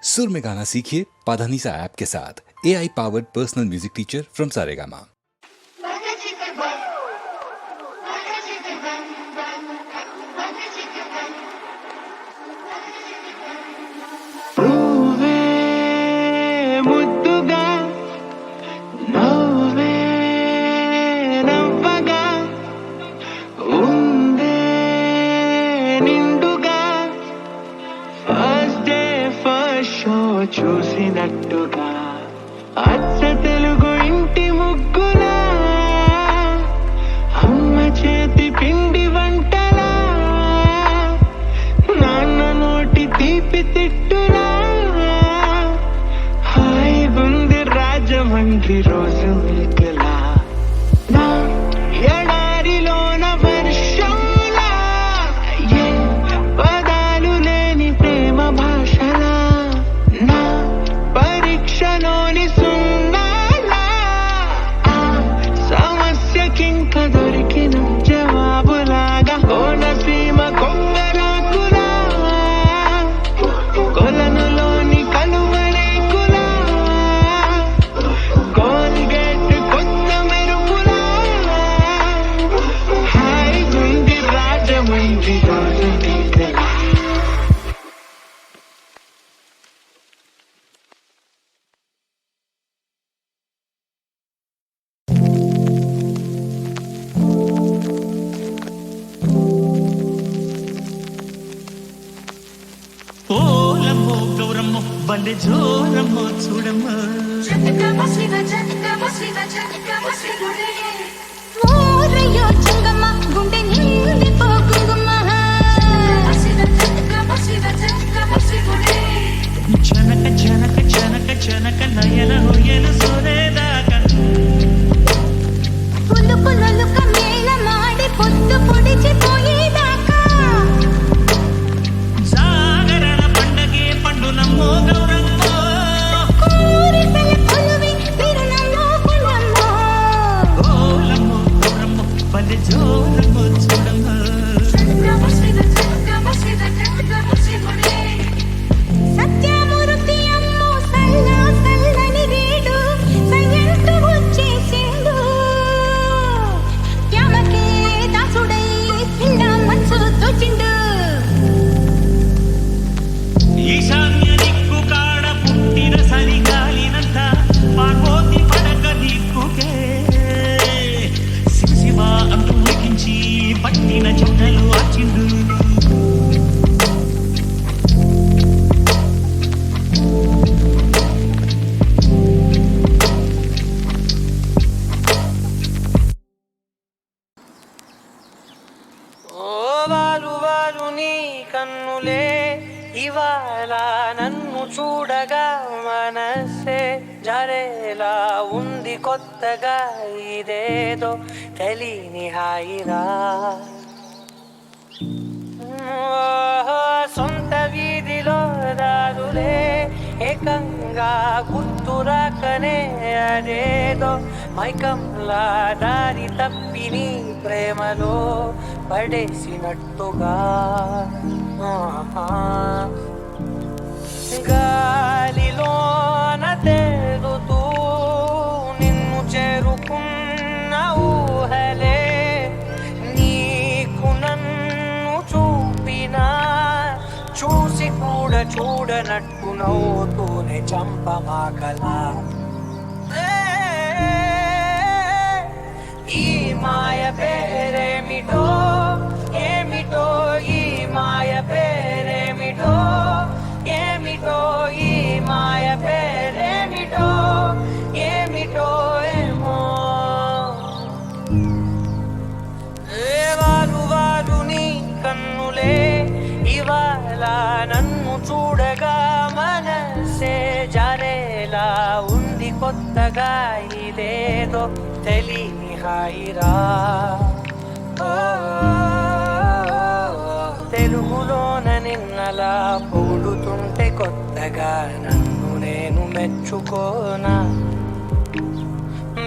सुर में गाना सीखिए पाधानीसा ऐप के साथ। AI powered personal music teacher from Saregama. చూసినట్టుగా అచ్చ తెలుగు ఇంటి ముగ్గులా అమ్మ చేతి పిండి వంటలా నాన్న నోటి తీపి తిట్టులా హాయిగుంది రాజమండ్రి రోజు మిల్కలా నా ఎడారిలోన వర్షంలా ఏ పదాలు లేని ప్రేమ భాషలా నా పరీక్షలోని సున్నాలా ఆ సమస్యకింక దొరికిన జవాబులాగా కోనసీమ కొంగరాకులా కొలనులోని కలువరేకులా కోల్గేట్ కొత్త మెరుపులా హాయిగుంది రాజమండ్రి రోజు నీకలా. ఓలమ్మో గౌరమ్మో బండి జోరమ్మో చూడమ్మో ఓరయ్యో చంగమ్మ గుండె నిండి పోకుంగుమ్మ జనక జనక జనక జనక నయన హొయ్యలు సోరేదాకా పులుపు నలుక మేళ మాడి పొద్దు పొడిచిపోయేదాకా జాగరణ పండగే పండునమ్మో గౌరమ్మో కోరికల కొలువి తిరునమ్మో పులమ్మో ఓలమ్మో గౌరమ్మో బండి జోరమ్మో చూడమ్మో సత్యమూర్తి అమ్మో సల్లా సల్లని రేడు సయ్యంటు వచ్చేసిండు యామకే దాసుడై పిల్ల మనసు తోచిండు ఈశాన్య దిక్కు కాడ పుట్టిన సరిగాలినంత పార్వతి పడక దిక్కుకే శివ అంటూ ఉడికించి పట్టిన చుట్టలు ఆచిండు ఓ వాలు వాలు నీ కన్నులే ఇవాళ నన్ను చూడగా మనసే జరేలా ఉంది కొత్తగా ఇదేదో తెలియని హాయిరా సొంత వీధిలో దారులే ఏకంగా గుర్తురాకనే అదేదో మైకంలా దారి తప్పి నీ ప్రేమలో పడేసినట్టుగా గాలిలోన తేలుతూ నిన్ను చేరుకున్న ఊహలే నీకు నన్ను చూపినా చూసి కూడా చూడనట్టు నవ్వుతూనే చంపమాకలా ఈ మాయ పేరేమిటో ఏమిటో ఈ మాయ పేరేమిటో ఏమిటో ఈ మాయ పేరేమిటో ఏమిటో ఏమో వారు వారు నీ కన్నులే ఇవాళ నన్ను చూడగా మనసే జారేలా ఉంది కొత్తగా ఇదేదో తెలియని హాయిరా తెలుగులోన నిన్నలా పొగుడుతుంటే కొత్తగా నన్ను నేను మెచ్చుకోనా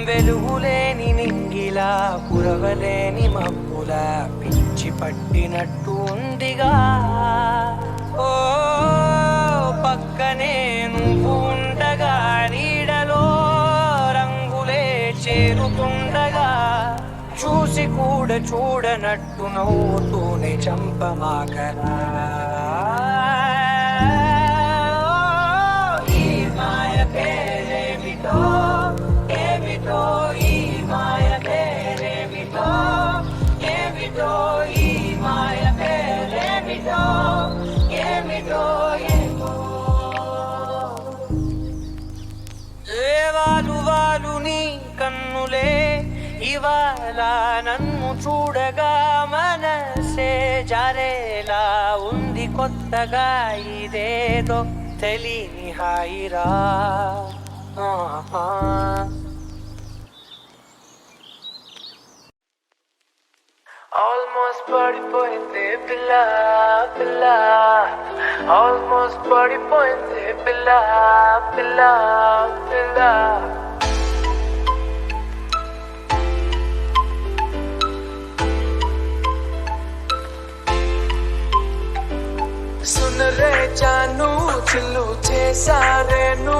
వెలుగులేని నింగిలా కురవలేని మబ్బులా పిచ్చి పట్టినట్టు ఉందిగా ఓ పక్కనే చూసి కూడా చూడనట్టు నవ్వుతూనే చంపమాకరా ఈ మాయ పేరేమిటో ఏమిటో ఈ మాయ పేరేమిటో ఏమిటో ఈ మాయ పేరేమిటో ఏమిటో ఏమో వాలు వాలు నీ కన్నులే ఇవాళ నన్ను చూడగా మనసే జారేలా ఉంది కొత్తగా ఇదేదో తెలియని హాయిరా ఆల్మోస్ట్ పడిపోయింది పిల్ల పిల్ల ఆల్మోస్ట్ పడిపోయింది పిల్ల పిల్ల పిల్ల सुन रे जानू चिल्लू చేసారేను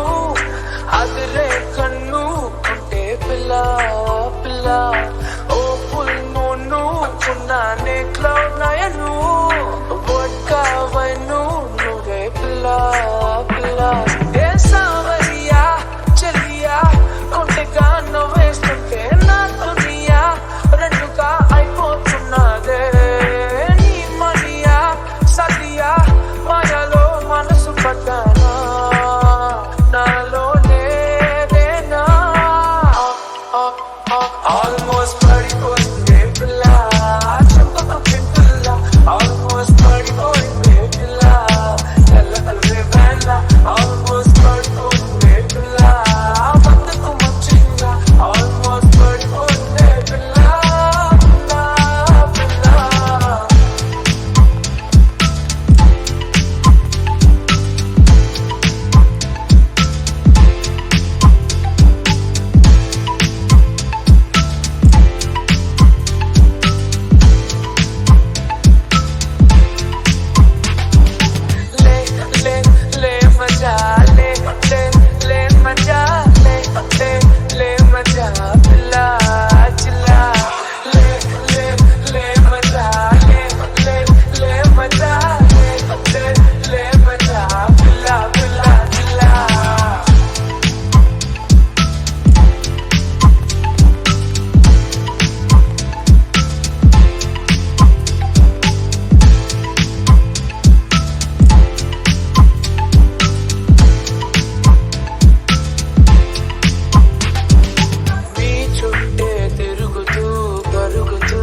అదిరే కన్ను ఉంటే పిల్ల పిల్ల ఓ ఫుల్ మూను ఉన్నానే క్లౌడ్ నయను వడ్కావైను నువ్వే పిల్ల పిల్ల ఏ సావరియా చలియా కొంటెగా నవ్వేస్తుంటే నా దునియా రెండుగా అయిపోతున్నదే నీ మనియా సదియా మాయలో మనసు పడ్డానా నాలో లేదేనా ఆల్మోస్ట్ పడిపోయింది పిల్ల చెప్పక పిల్ల ఆల్మోస్ట్ పడిపోయింది పిల్ల తెల్ల కలవే వేళ ఆల్మోస్ట్ పడిపోయింది పిల్ల బతుకు మంచిగా ఆల్మోస్ట్ పడిపోయింది పిల్ల పిల్ల ले ले ले मजा ले ले ले मजा ले ले ले मजा पिला चिल्ला ले ले ले मजा ले ले ले मजा ले ले ले मजा पिला पिला चिल्ला నీ చుట్టే తిరుగుతూ కరుగుతూ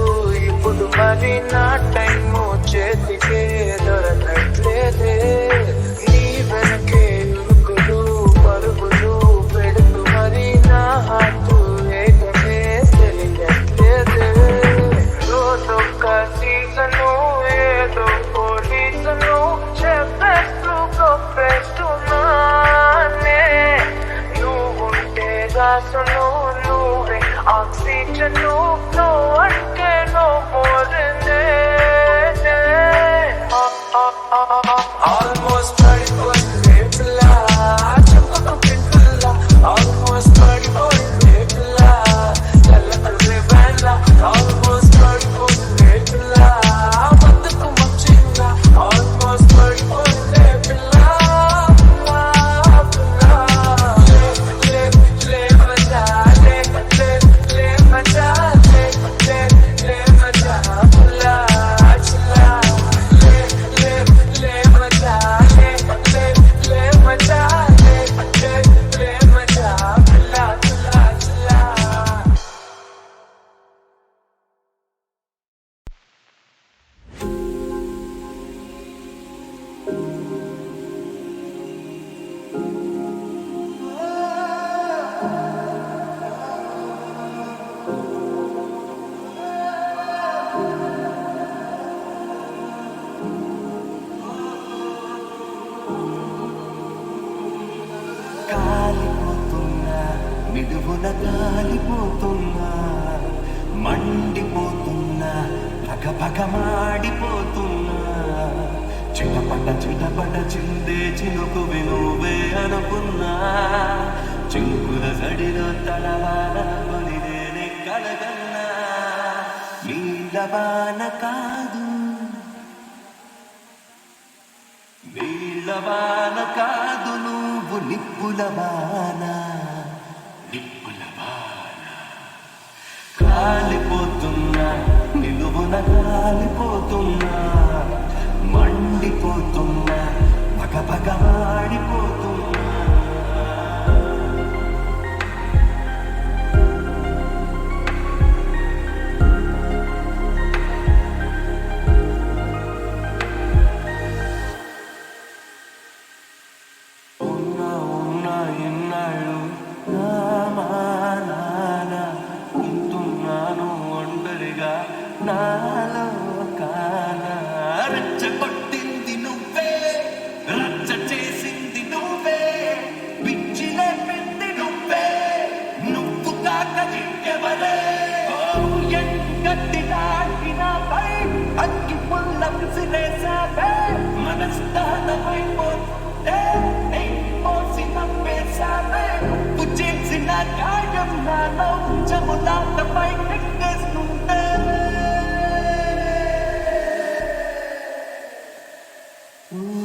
ఇప్పుడు మరి నా టైము చేతికే దొరకట్లేదే నీ వెనకే ఉరుకులు పరుగులు పెడుతూ మరి నా హార్ట్ ఏకమే తెలియట్లేదే రోజొక్క సీజను ఏదో పోలీసును చెప్పేస్తూ గొప్పేస్తున్నానే నువ్వుంటే దాసును నువ్వే ఆక్సిజను నువ్వు అంటే నువ్వు ఆల్మోస్ట్ పడిపోయింది పిల్ల చెప్పక పిల్ల ఆల్మోస్ట్ పడిపోయింది పిల్ల తెల్ల కలవే వేళ ఆల్మోస్ట్ పడిపోయింది పిల్ల బతుకు మంచిగా ఆల్మోస్ట్ పడిపోయింది పిల్ల ले ले मजा ले ले ले मजा ले ले ले मजा पिला चिल्ला ले ले ले मजा ले ले ले मजा ले ले ले मजा पिला चिल्ला चिल्ला కాలిపోతున్నా నిడువున కాలిపోతున్నా మండిపోతున్నా పగపగమాడిపోతున్నా చిటపట చిందే చినుకు వినువే అనుకున్నా చినుకుల జడిలో తలవాలని నేనే కలగన్నా నీళ్ళవాన కాదు నీళ్ళవాన కాదు నువ్వు నిప్పులవాన నిప్పులవాన కాలిపోతున్నా నిలువున కాలిపోతున్నా మండిపోతున్నా పగ మాడిపోతున్నా ఎన్నాళ్ళు నామానాన ఉంటున్నాను ఒంటరిగా నాలో కాన రెచ్చగొట్టింది నువ్వే రచ్చ చేసింది నువ్వే పిచ్చి లేపింది నువ్వే నువ్వు కాక ఇంకెవరే ఎంగట్టి నాటినాపై అగ్గి పుల్ల విసిరేసావే మనస్థానమైపోతే పోసి నమ్మేశావే నువ్వు చేసిన గాయం నాలో జములాటపై ఎక్కేస్తుంటే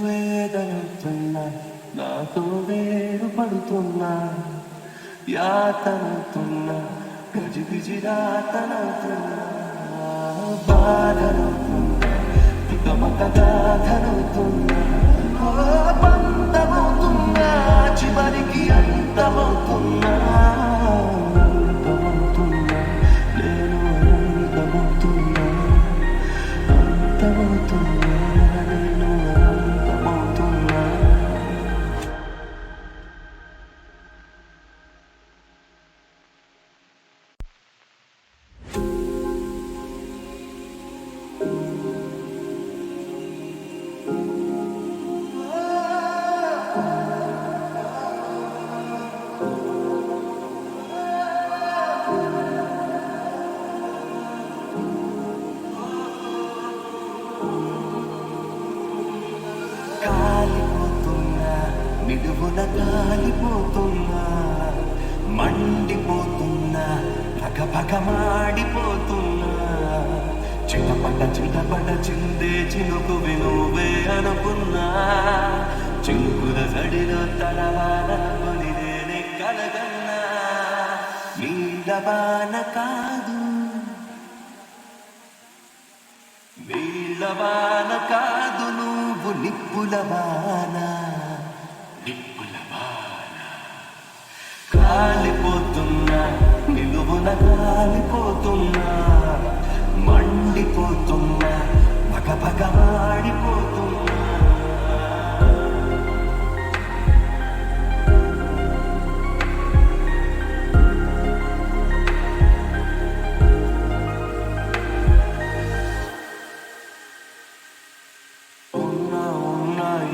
వేదనవుతున్నా నాతో వేరు పడుతున్నా యాతనవుతున్నా గజిబిజి రాతనవుతున్నా బాధనవుతున్నా పికమక గాథనవుతున్నా బంధమవుతున్నా చివరికి అంతమవుతున్నా అంతమవుతున్నా నేను అంతమవుతున్నా అంతమవుతున్నా నేను అంతమవుతున్నా కాలిపోతున్నా నిలువున కాలిపోతున్నా మండిపోతున్నా పగ మాడిపోతున్నా చిటపట చిందే చినుకు నువ్వే అనుకున్నా చినుకుల సడిలో తలవానని నేనే కలగన్నా నీళ్ళవాన కాదు నీళ్ళవాన కాదు నువ్వు నిప్పులవాన నిప్పులవాన కాలిపోతున్నా నిలువున కాలిపోతున్నా మండిపోతున్నా పగ మాడిపోతున్నా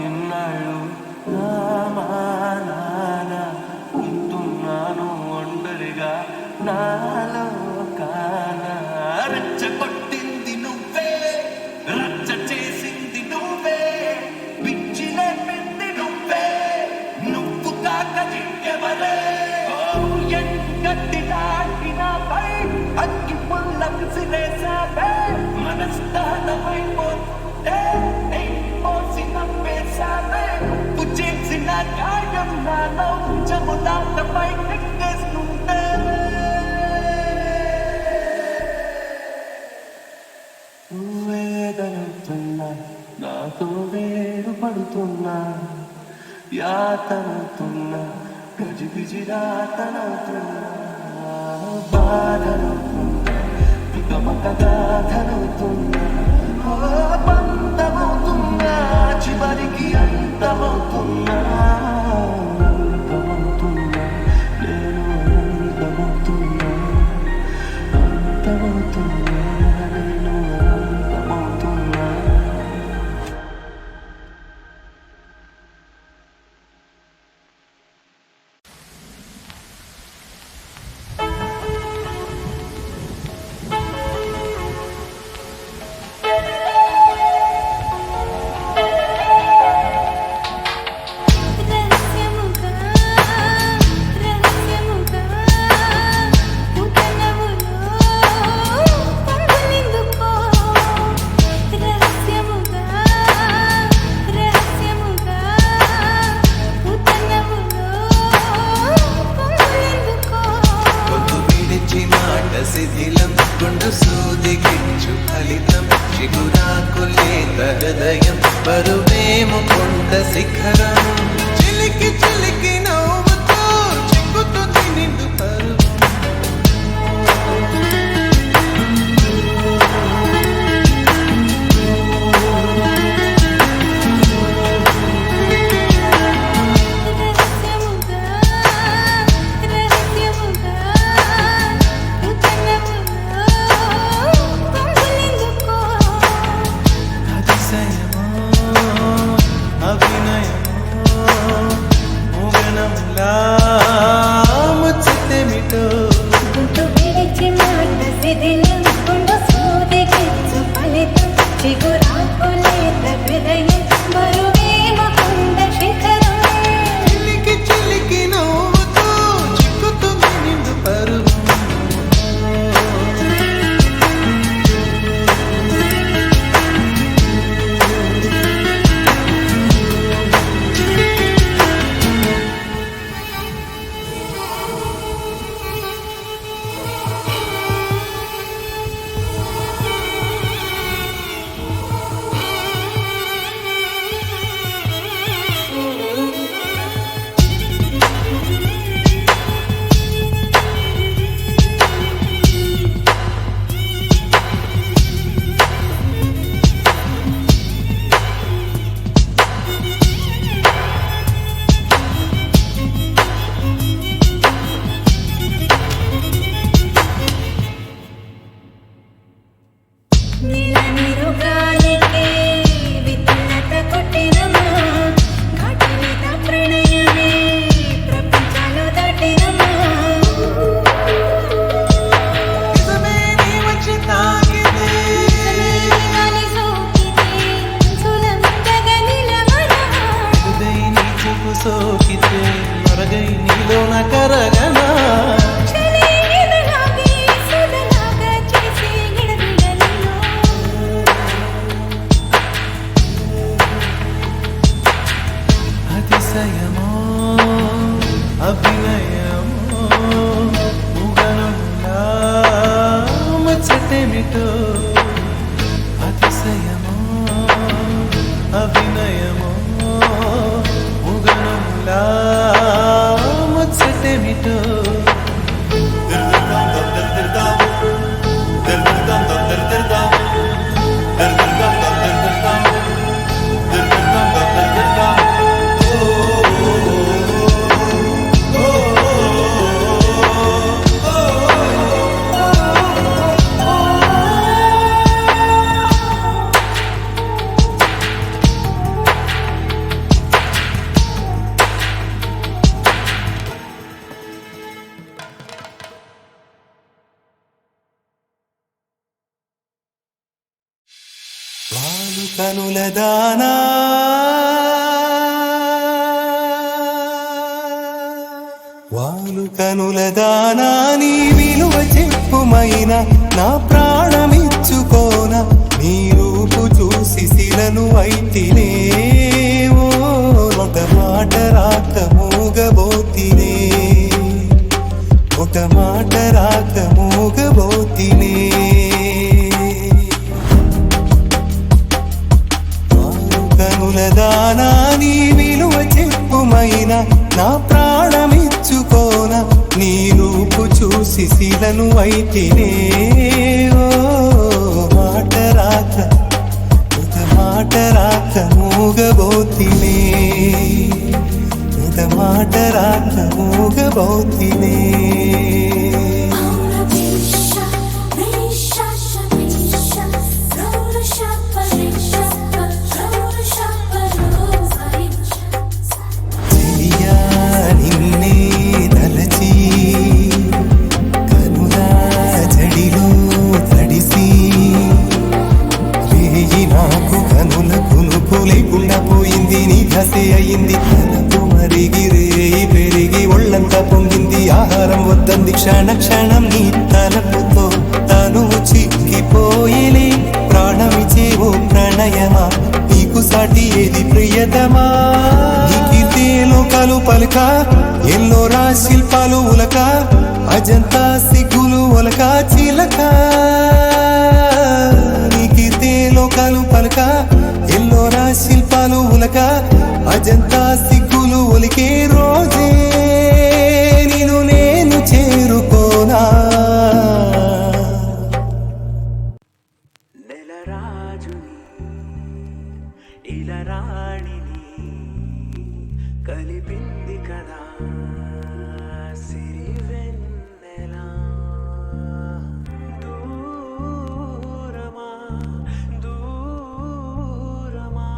ఎన్నాళ్ళు నామానాన ఉంటున్నాను ఒంటరిగా నాలో కాన రెచ్చగొట్టింది నువ్వే రచ్చ చేసింది నువ్వే పిచ్చి లేపింది నువ్వే నువ్వు కాక ఇంకెవరే ఎంగట్టి నాటినాపై అగ్గి పుల్ల విసిరేసావే మనస్థానమైపోతే పోసి నమ్మేశావే నువ్వు చేసిన గాయం నాలో జములాటపై ఎక్కేస్తుంటే వేదనవుతున్నా నాతో వేరు పడుతున్నా యాతనవుతున్నా గజిబిజి రాతనవుతున్నా బాధనవుతున్నా పికమక గాథనవుతున్నా బంధమవుతున్నా చివరికి అంతమవుతున్నా అంతమవుతున్నా నేను అంతమవుతున్నా అంతమవుతున్నా నేను అంతమవుతున్నా సోకితే మరగై నీలోన కరగనా చలే ఎదలాగే సుధలాగా చేసే ఎడబిడలలో అతిశయమో అభినయమో ఉగనులా ముచ్చటేమిటో అతిశయమో అభినయమో ఉగనులా ముచ్చటేమిటో వాలు కనుల దానా వాలు కనుల దానా నీ విలువ చెప్పుమైనా నా ప్రాణమిచ్చుకోన నీ రూపు చూసి శిలను అయితినే ఓ ఒక మాట రాక మూగబోతినే ఒక మాట రాక మూగబోతినే కనులదానా నీ విలువ చెప్పుమైనా నా ప్రాణమిచ్చుకోన నీ రూపు చూసి శిలను అయితేనే ఓ మాట రాక ఒక మాట రాక మూగబోతినే ఒక మాట రాక మూగబోతినే అయింది తనకు మరిగి రేయి పెరిగి ఒళ్ళంతా పొంగింది ఆహారం వద్దంది క్షణ క్షణం నీ తలపుతో తను చిక్కిపోయేలే ప్రాణమిచే ఓ ప్రణయమా నీకు సాటి ఏది ప్రియతమా నీ కీర్తి లోకాలు పలుక ఎల్లోరా శిల్పాలు ఉలక అజంతా సిగ్గులు ఒలక చిలక నీ కీర్తి లోకాలు పలుక ఎల్లోరా శిల్పాలు ఉలక అజంతా సిగ్గులు ఒలికే రోజే నిన్ను నేను చేరుకోనా నెలరాజుని ఇలరాణిని కలిపింది కదా సిరివెన్నెలా దూరమా దూరమా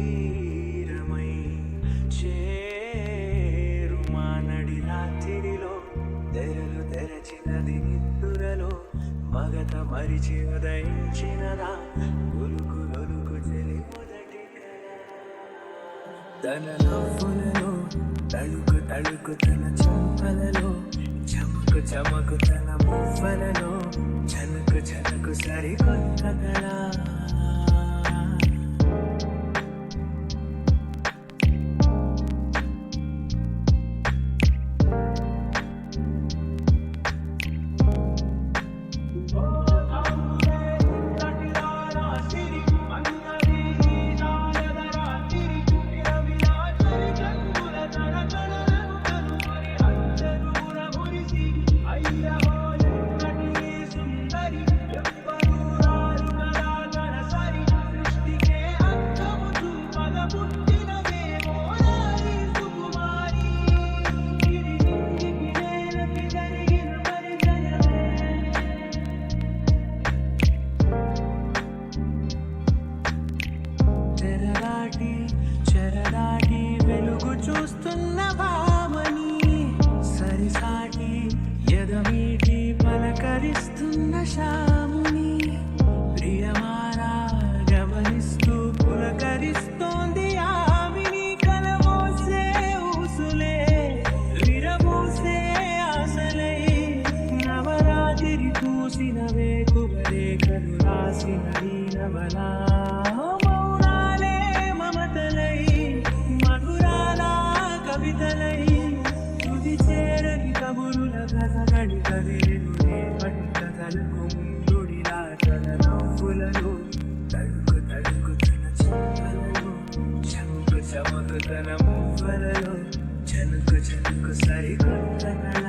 తీరమై చేరుమా నడి రాత్రిలో తెరలు తెరచినది నిద్దురలో మగత మరిచి ఉదయించినదా ఉలుకు లొలుకు చెలి మొదటి తన నవ్వులలో తళుకు తళుకు తన చెంపలలో చమకు చమకు తన మువ్వలలో చనకు చనకు సరికొత్త కళ సుందరి కవితలై తుది చేరని కబురుల కథగడి కదిలిను రేపటి కథలకు ముందుడిలా తన నవ్వులను తడుకు తడుకు తన చింతలలో చముకు చముకు తన మువ్వలలో చనుకు చనుకు సరికొత్త కళ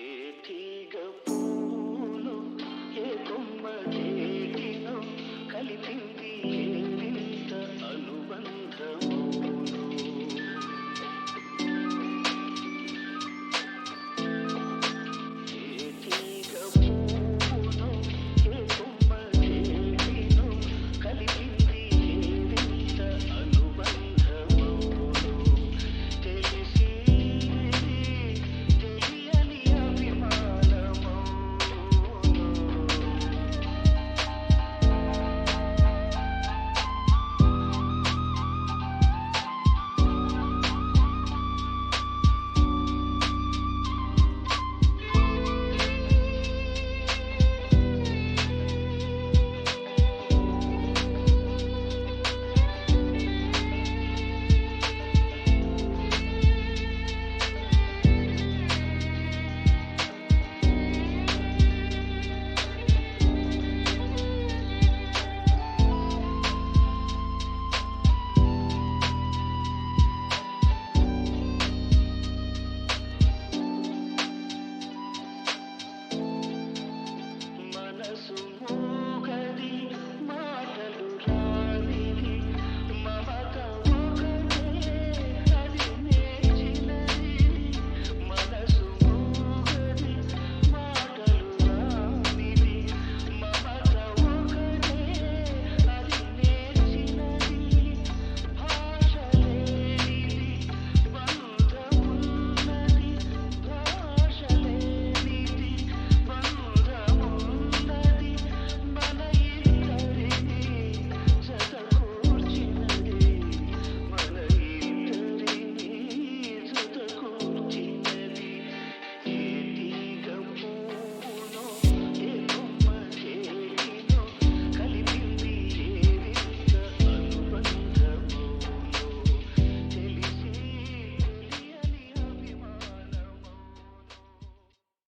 ఏటిగా